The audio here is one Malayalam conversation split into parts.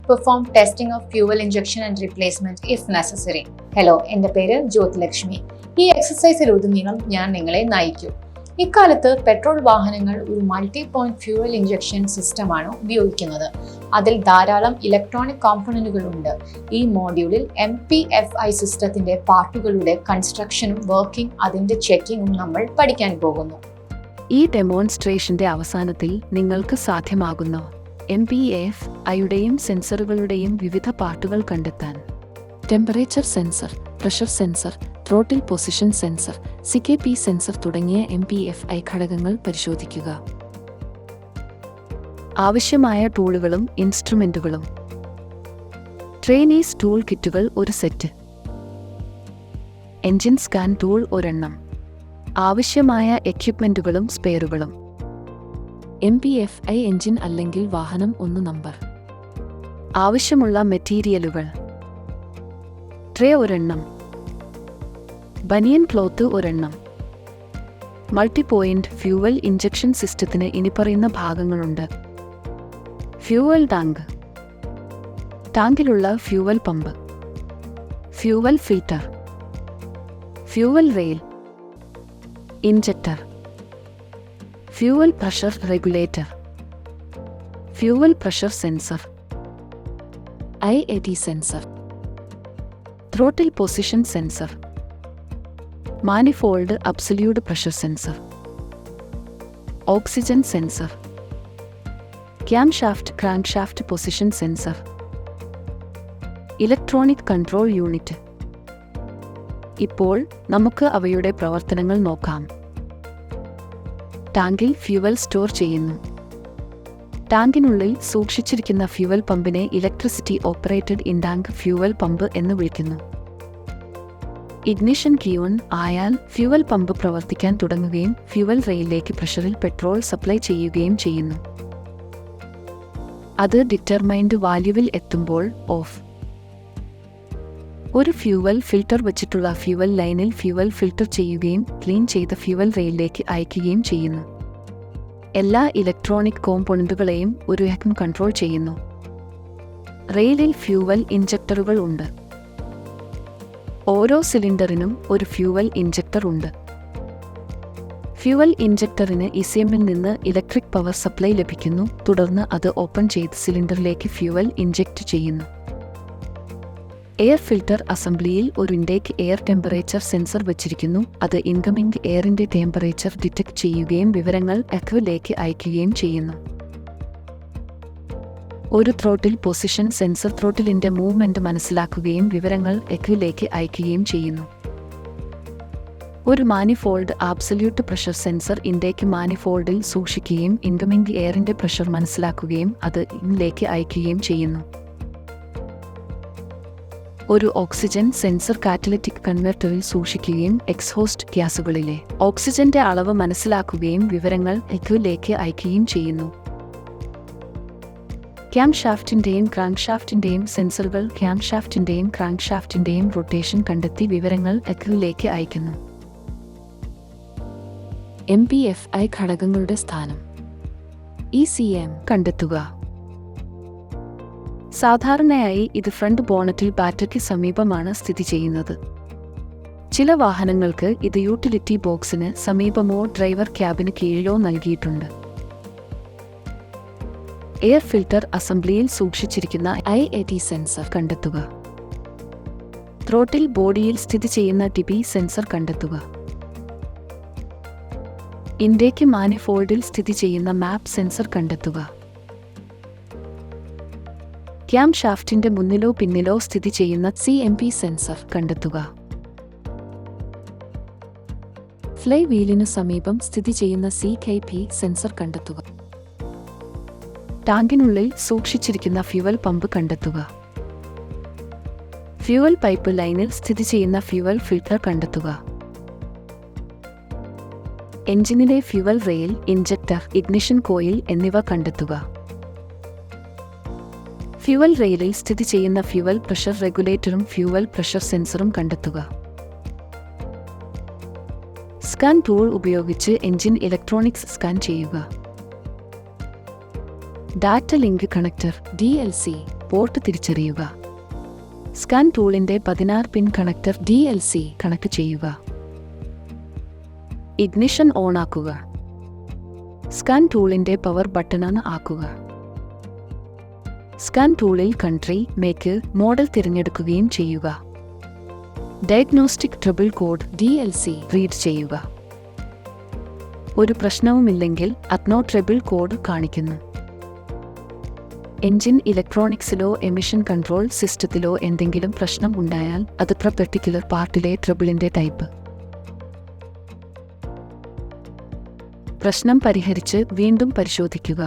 perform testing of fuel injection and replacement if necessary. Hello, എൻ്റെ പേര് ജ്യോതിലക്ഷ്മി. ഈ എക്സസൈസിലുടനീളം ഞാൻ നിങ്ങളെ നയിക്കും. ഇക്കാലത്ത് പെട്രോൾ വാഹനങ്ങൾ ഒരു മൾട്ടി പോയിന്റ് ഫ്യൂവൽ ഇഞ്ചക്ഷൻ സിസ്റ്റമാണ് ഉപയോഗിക്കുന്നത്. അതിൽ ധാരാളം ഇലക്ട്രോണിക് കോമ്പണന്റുകൾ ഉണ്ട്. ഈ മോഡ്യൂളിൽ MPFI സിസ്റ്റത്തിന്റെ പാർട്ടുകളുടെ കൺസ്ട്രക്ഷനും വർക്കിംഗ്, അതിന്റെ ചെക്കിങ്ങും നമ്മൾ പഠിക്കാൻ പോകുന്നു. ഈ ഡെമോൺസ്ട്രേഷന്റെ അവസാനത്തിൽ നിങ്ങൾക്ക് സാധ്യമാകുന്ന MPFIയുടെയും സെൻസറുകളുടെയും വിവിധ പാർട്ടുകൾ കണ്ടെത്താൻ temperature sensor, pressure sensor, throttle position sensor, CKP sensor തുടങ്ങിയ MPFI ഘടകങ്ങൾ പരിശോധിക്കുക. ആവശ്യമായ ടൂളുകളും ഇൻസ്ട്രുമെന്റുകളും. ട്രെയിനീസ് ടൂൾ കിറ്റുകൾ ഒരു സെറ്റ്. എൻജിൻ സ്കാൻ ടൂൾ ഒരെണ്ണം. ആവശ്യമായ എക്യുപ്മെന്റുകളും സ്പെയറുകളും. MPFI എൻജിൻ അല്ലെങ്കിൽ വാഹനം 1 നമ്പർ. ആവശ്യമുള്ള മെറ്റീരിയലുകൾ: ട്രേ ഒരെണ്ണം, ബനിയൻ ക്ലോത്ത് ഒരെണ്ണം. മൾട്ടി പോയിന്റ് ഫ്യൂവൽ ഇഞ്ചക്ഷൻ സിസ്റ്റത്തിന് ഇനിപ്പറയുന്ന ഭാഗങ്ങളുണ്ട്. ഫ്യൂവൽ ടാങ്ക്, ടാങ്കിലുള്ള fuel pump, fuel filter, fuel rail, injector, fuel pressure regulator, fuel pressure sensor, IAT sensor, throttle position sensor, manifold absolute pressure sensor, oxygen sensor, cam shaft crank shaft position sensor, electronic control unit. ഇപ്പോൾ നമുക്ക് അവയുടെ പ്രവർത്തനങ്ങൾ നോക്കാം. ടാങ്കിൽ ഫ്യൂവൽ സ്റ്റോർ ചെയ്യുന്നു. ടാങ്കിനുള്ളിൽ സൂക്ഷിച്ചിരിക്കുന്ന ഫ്യൂവൽ പമ്പിനെ electricity operated in tank fuel pump എന്ന് വിളിക്കുന്നു. ഇഗ്നിഷൻ കീ ഓൺ ആയാൽ ഫ്യൂവൽ പമ്പ് പ്രവർത്തിക്കാൻ തുടങ്ങുകയും ഫ്യൂവൽ റെയിലിലേക്ക് പ്രഷറിൽ പെട്രോൾ സപ്ലൈ ചെയ്യുകയും ചെയ്യുന്നു. അത് ഡിറ്റർമൈൻഡ് വാല്യൂവിൽ എത്തുമ്പോൾ ഓഫ്. ഒരു ഫ്യൂവൽ ഫിൽട്ടർ വച്ചിട്ടുള്ള ഫ്യൂവൽ ലൈനിൽ ഫ്യൂവൽ ഫിൽട്ടർ ചെയ്യുകയും ക്ലീൻ ചെയ്ത ഫ്യൂവൽ റെയിലിലേക്ക് അയക്കുകയും ചെയ്യുന്നു. എല്ലാ ഇലക്ട്രോണിക് കോമ്പോണന്റുകളെയും ഒരു വാക്യൂം കൺട്രോൾ ചെയ്യുന്നു. റെയിലിൽ ഫ്യൂവൽ ഇഞ്ചക്ടറുകൾ ഉണ്ട്. ഓരോ സിലിണ്ടറിനും ഒരു ഫ്യൂവൽ ഇഞ്ചക്ടർ ഉണ്ട്. ഫ്യൂവൽ ഇഞ്ചക്ടറിന് ECMൽ നിന്ന് ഇലക്ട്രിക് പവർ സപ്ലൈ ലഭിക്കുന്നു. തുടർന്ന് അത് ഓപ്പൺ ചെയ്ത് സിലിണ്ടറിലേക്ക് ഫ്യൂവൽ ഇഞ്ചക്ട് ചെയ്യുന്നു. എയർ ഫിൽട്ടർ അസംബ്ലിയിൽ ഒരു ഇൻടേക്ക് എയർ ടെമ്പറേച്ചർ സെൻസർ വച്ചിരിക്കുന്നു. അത് ഇൻകമിംഗ് എയറിന്റെ ടെമ്പറേച്ചർ ഡിറ്റക്ട് ചെയ്യുകയും വിവരങ്ങൾ എക്വിലേക്ക് അയക്കുകയും ചെയ്യുന്നു. ഒരു ത്രോട്ടിൽ പൊസിഷൻ സെൻസർ ത്രോട്ടിലിന്റെ മൂവ്മെന്റ് മനസ്സിലാക്കുകയും വിവരങ്ങൾ എക്വിലേക്ക് അയക്കുകയും ചെയ്യുന്നു. ഒരു manifold absolute pressure sensor intake മാനിഫോൾഡിൽ സൂക്ഷിക്കുകയും ഇൻകമിംഗ് എയറിന്റെ പ്രഷർ മനസ്സിലാക്കുകയും അത് ഇൻലേക്ക് അയക്കുകയും ചെയ്യുന്നു. ഒരു ഓക്സിജൻ സെൻസർ കാറ്റലിറ്റിക് കൺവെർട്ടറിൽ സൂക്ഷിക്കുകയും എക്സ്ഹോസ്റ്റ് ഗ്യാസുകളിലെ ഓക്സിജന്റെ അളവ് മനസ്സിലാക്കുകയും വിവരങ്ങൾ എക്വിലേക്ക് അയക്കുകയും ചെയ്യുന്നു. ക്യാം ഷാഫ്റ്റിന്റെയും ക്രാങ്ക് ഷാഫ്റ്റിന്റെയും സെൻസറുകൾ ക്യാം ഷാഫ്റ്റിന്റെയും ക്രാങ്ക് ഷാഫ്റ്റിന്റെയും റൊട്ടേഷൻ കണ്ടെത്തി വിവരങ്ങൾ എക്വിലേക്ക് അയക്കുന്നു. MPFI ഘടകങ്ങളുടെ സ്ഥാനം. ECM കണ്ടെത്തുക. സാധാരണയായി ഇത് ഫ്രണ്ട് ബോണറ്റിൽ ബാറ്ററിക്ക് സമീപമാണ് സ്ഥിതി ചെയ്യുന്നത്. ചില വാഹനങ്ങൾക്ക് ഇത് യൂട്ടിലിറ്റി ബോക്സിന് സമീപമോ ഡ്രൈവർ ക്യാബിന് കീഴിലോ നൽകിയിട്ടുണ്ട്. എയർ ഫിൽട്ടർ അസംബ്ലിയിൽ സൂക്ഷിച്ചിരിക്കുന്ന IAT സെൻസർ കണ്ടെത്തുക. ത്രോട്ടിൽ ബോഡിയിൽ സ്ഥിതി ചെയ്യുന്ന TP സെൻസർ കണ്ടെത്തുക. ഇൻടേക്ക് മാനിഫോൾഡിൽ സ്ഥിതി ചെയ്യുന്ന മാപ്പ് സെൻസർ കണ്ടെത്തുക. ക്യാം ഷാഫ്റ്റിന്റെ മുന്നിലോ പിന്നിലോ സ്ഥിതി ചെയ്യുന്ന CMP സെൻസർ കണ്ടെത്തുക. ഫ്ലൈ വീലിനു സമീപം സ്ഥിതി ചെയ്യുന്ന CKP സെൻസർ കണ്ടെത്തുക. ടാങ്കിനുള്ളിൽ സൂക്ഷിച്ചിരിക്കുന്ന ഫ്യൂവൽ പമ്പ് കണ്ടെത്തുക. ഫ്യൂവൽ പൈപ്പ് ലൈനിൽ സ്ഥിതി ചെയ്യുന്ന ഫ്യൂവൽ ഫിൽട്ടർ കണ്ടെത്തുക. എഞ്ചിനിലെ fuel rail, injector, ignition coil എന്നിവ കണ്ടെത്തുക. ഫ്യൂവൽ റെയിലിൽ സ്ഥിതി ചെയ്യുന്ന ഫ്യൂവൽ പ്രഷർ റെഗുലേറ്ററും ഫ്യൂവൽ പ്രഷർ സെൻസറും കണ്ടെത്തുക. സ്കാൻ ടൂൾ ഉപയോഗിച്ച് എഞ്ചിൻ ഇലക്ട്രോണിക്സ് സ്കാൻ ചെയ്യുക. Data link connector DLC port തിരിച്ചറിയുക. സ്കാൻ ടൂളിന്റെ 16 പിൻ കണക്ടർ DLC കണക്ട് ചെയ്യുക. ഇഗ്നിഷൻ ഓൺ ആക്കുക. സ്കാൻ ടൂളിന്റെ പവർ ബട്ടൺ ആക്കുക. സ്കാൻ ടൂളിൽ കൺട്രി, മേക്ക്, മോഡൽ തിരഞ്ഞെടുക്കുകയും ചെയ്യുക. Diagnostic trouble code DLC read ചെയ്യുക. ഒരു പ്രശ്നവുമില്ലെങ്കിൽ അത്നോ ട്രബിൾ കോഡ് കാണിക്കുന്നു. എഞ്ചിൻ ഇലക്ട്രോണിക്സിലോ എമിഷൻ കൺട്രോൾ സിസ്റ്റത്തിലോ എന്തെങ്കിലും പ്രശ്നം ഉണ്ടായാൽ അത് പെർട്ടിക്കുലർ പാർട്ടിലെ ട്രബിളിന്റെ ടൈപ്പ്. പ്രശ്നം പരിഹരിച്ച് വീണ്ടും പരിശോധിക്കുക.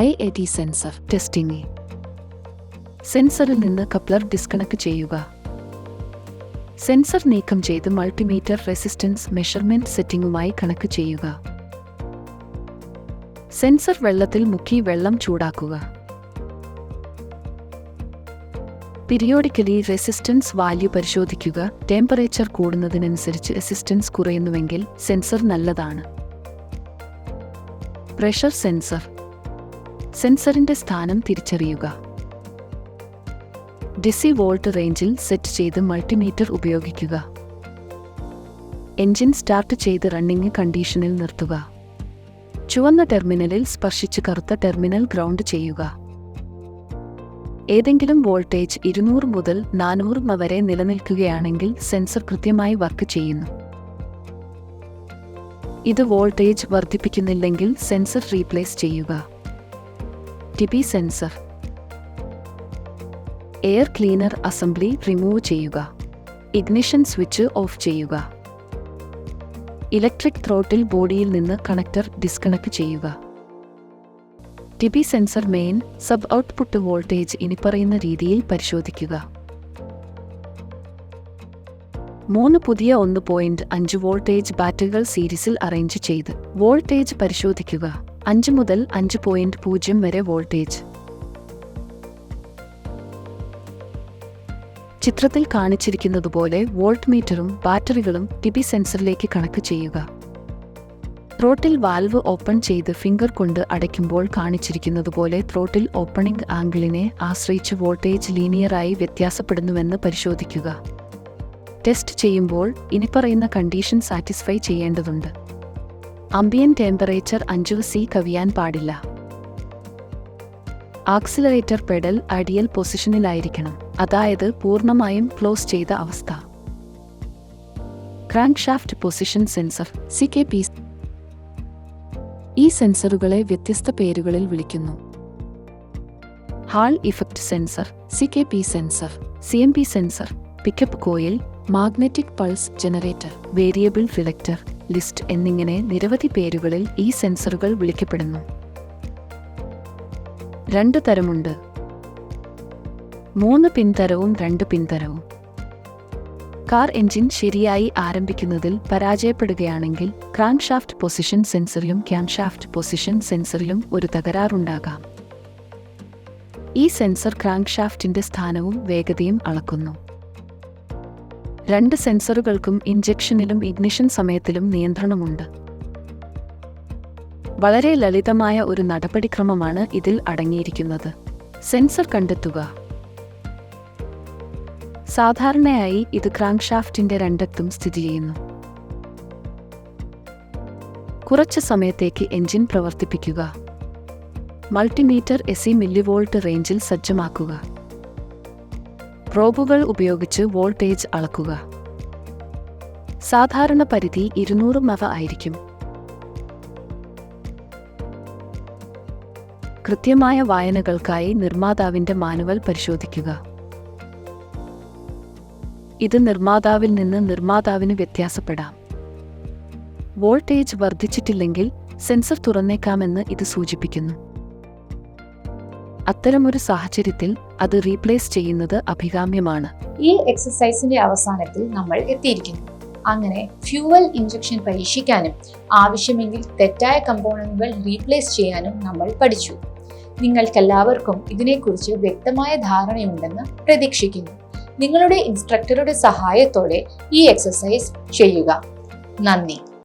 IAT sensor testing. സെൻസറിൽ നിന്ന് കപ്ലർ ഡിസ്കണക്ട് ചെയ്യുക. സെൻസർ നീക്കം ചെയ്ത് മൾട്ടിമീറ്റർ റെസിസ്റ്റൻസ് മെഷർമെന്റ് സെറ്റിംഗുമായി കണക്ട് ചെയ്യുക. സെൻസർ വെള്ളത്തിൽ മുക്കി വെള്ളം ചൂടാക്കുക. പീരിയോഡിക്കലി റെസിസ്റ്റൻസ് വാല്യൂ പരിശോധിക്കുക. ടെമ്പറേച്ചർ കൂടുന്നതിനനുസരിച്ച് റെസിസ്റ്റൻസ് കുറയുന്നുവെങ്കിൽ സെൻസർ നല്ലതാണ്. Pressure sensor. സെൻസറിന്റെ സ്ഥാനം തിരിച്ചറിയുക. DC വോൾട്ട് റേഞ്ചിൽ സെറ്റ് ചെയ്ത് മൾട്ടിമീറ്റർ ഉപയോഗിക്കുക. എഞ്ചിൻ സ്റ്റാർട്ട് ചെയ്ത് റണ്ണിംഗ് കണ്ടീഷനിൽ നിർത്തുക. ചുവന്ന ടെർമിനലിൽ സ്പർശിച്ച് കറുത്ത ടെർമിനൽ ഗ്രൗണ്ട് ചെയ്യുക. ഏതെങ്കിലും വോൾട്ടേജ് 200 മുതൽ 400 വരെ നിലനിൽക്കുകയാണെങ്കിൽ സെൻസർ കൃത്യമായി വർക്ക് ചെയ്യുന്നു. ഇത് വോൾട്ടേജ് വർദ്ധിപ്പിക്കുന്നില്ലെങ്കിൽ സെൻസർ റീപ്ലേസ് ചെയ്യുക. TP sensor. Air cleaner assembly remove ചെയ്യുക. ഇഗ്നിഷൻ സ്വിച്ച് ഓഫ് ചെയ്യുക. ഇലക്ട്രിക് ത്രോട്ടിൽ ബോഡിയിൽ നിന്ന് കണക്ടർ ഡിസ്കണക്ട് ചെയ്യുക. TP sensor main, sub output voltage ഇനിപ്പറയുന്ന രീതിയിൽ പരിശോധിക്കുക. 3 പുതിയ 1.5 വോൾട്ടേജ് ബാറ്ററികൾ സീരീസിൽ അറേഞ്ച് ചെയ്ത് വോൾട്ടേജ് പരിശോധിക്കുക. 5 മുതൽ 5.0 വരെ വോൾട്ടേജ്. ചിത്രത്തിൽ കാണിച്ചിരിക്കുന്നതുപോലെ വോൾട്ട് മീറ്ററും ബാറ്ററികളും TP സെൻസറിലേക്ക് കണക്ട് ചെയ്യുക. ത്രോട്ടിൽ വാൽവ് ഓപ്പൺ ചെയ്ത് ഫിംഗർ കൊണ്ട് അടയ്ക്കുമ്പോൾ കാണിച്ചിരിക്കുന്നതുപോലെ ത്രോട്ടിൽ ഓപ്പണിംഗ് ആംഗിളിനെ ആശ്രയിച്ച് വോൾട്ടേജ് ലീനിയറായി വ്യത്യാസപ്പെടുന്നുവെന്ന് പരിശോധിക്കുക. ടെസ്റ്റ് ചെയ്യുമ്പോൾ ഇനിപ്പറയുന്ന കണ്ടീഷൻ സാറ്റിസ്ഫൈ ചെയ്യേണ്ടതുണ്ട്. ആംബിയന്റ് ടെമ്പറേച്ചർ 5°C കവിയാൻ പാടില്ല. ആക്സിലറേറ്റർ പെഡൽ ഐഡിയൽ പൊസിഷനിലായിരിക്കണം, അതായത് പൂർണ്ണമായും ക്ലോസ് ചെയ്ത അവസ്ഥ. Crank shaft position sensor CKP. ഈ സെൻസറുകളെ വ്യത്യസ്ത പേരുകളിൽ വിളിക്കുന്നു. Hall effect sensor, CKP sensor, CMP sensor, pickup coil, magnetic pulse generator, variable ഫിലക്ടർ, ലിസ്റ്റ് എന്നിങ്ങനെ നിരവധി പേരുകളിൽ ഈ സെൻസറുകൾ വിളിക്കപ്പെടുന്നു. 2 തരമുണ്ട്: 3 പിൻ തരവും 2 പിൻ തരവും. കാർ എഞ്ചിൻ ശരിയായി ആരംഭിക്കുന്നതിൽ പരാജയപ്പെടുകയാണെങ്കിൽ ക്രാങ്ക് ഷാഫ്റ്റ് പൊസിഷൻ സെൻസറിലും ക്യാംഷാഫ്റ്റ് പൊസിഷൻ സെൻസറിലും ഒരു തകരാറുണ്ടാകാം. ഈ സെൻസർ ക്രാങ്ക് ഷാഫ്റ്റിന്റെ സ്ഥാനവും വേഗതയും അളക്കുന്നു. 2 സെൻസറുകൾക്കും ഇഞ്ചക്ഷനിലും ഇഗ്നിഷൻ സമയത്തിലും നിയന്ത്രണമുണ്ട്. വളരെ ലളിതമായ ഒരു നടപടിക്രമമാണ് ഇതിൽ അടങ്ങിയിരിക്കുന്നത്. സെൻസർ കണ്ടെത്തുക. സാധാരണയായി ഇത് ക്രാങ്ക് ഷാഫ്റ്റിന്റെ 2 സ്ഥിതി ചെയ്യുന്നു. കുറച്ച് സമയത്തേക്ക് എഞ്ചിൻ പ്രവർത്തിപ്പിക്കുക. മൾട്ടിമീറ്റർ AC മില്ലിവോൾട്ട് റേഞ്ചിൽ സജ്ജമാക്കുക. പ്രോബുകൾ ഉപയോഗിച്ച് വോൾട്ടേജ് അളക്കുക. സാധാരണ പരിധി 200 MV ആയിരിക്കും. കൃത്യമായ വായനകൾക്കായി നിർമ്മാതാവിന്റെ മാനുവൽ പരിശോധിക്കുക. ഇത് നിർമ്മാതാവിൽ നിന്ന് നിർമ്മാതാവിന് വ്യത്യാസപ്പെടാം. വോൾട്ടേജ് വർദ്ധിച്ചിട്ടില്ലെങ്കിൽ സെൻസർ തുറന്നേക്കാമെന്ന് ഇത് സൂചിപ്പിക്കുന്നു. അത്തരമൊരു സാഹചര്യത്തിൽ അത് റീപ്ലേസ് ചെയ്യുന്നത് അഭികാമ്യമാണ്. ഈ എക്സസൈസിന്റെ അവസാനത്തിൽ നമ്മൾ എത്തിയിരിക്കുന്നു. അങ്ങനെ ഫ്യൂവൽ ഇഞ്ചക്ഷൻ പരീക്ഷിക്കാനും ആവശ്യമെങ്കിൽ തെറ്റായ കമ്പോണന്റുകൾ റീപ്ലേസ് ചെയ്യാനും നമ്മൾ പഠിച്ചു. നിങ്ങൾക്കെല്ലാവർക്കും ഇതിനെക്കുറിച്ച് വ്യക്തമായ ധാരണയുണ്ടെന്ന് പ്രതീക്ഷിക്കുന്നു. നിങ്ങളുടെ ഇൻസ്ട്രക്ടറുടെ സഹായത്തോടെ ഈ എക്സസൈസ് ചെയ്യുക. നന്ദി.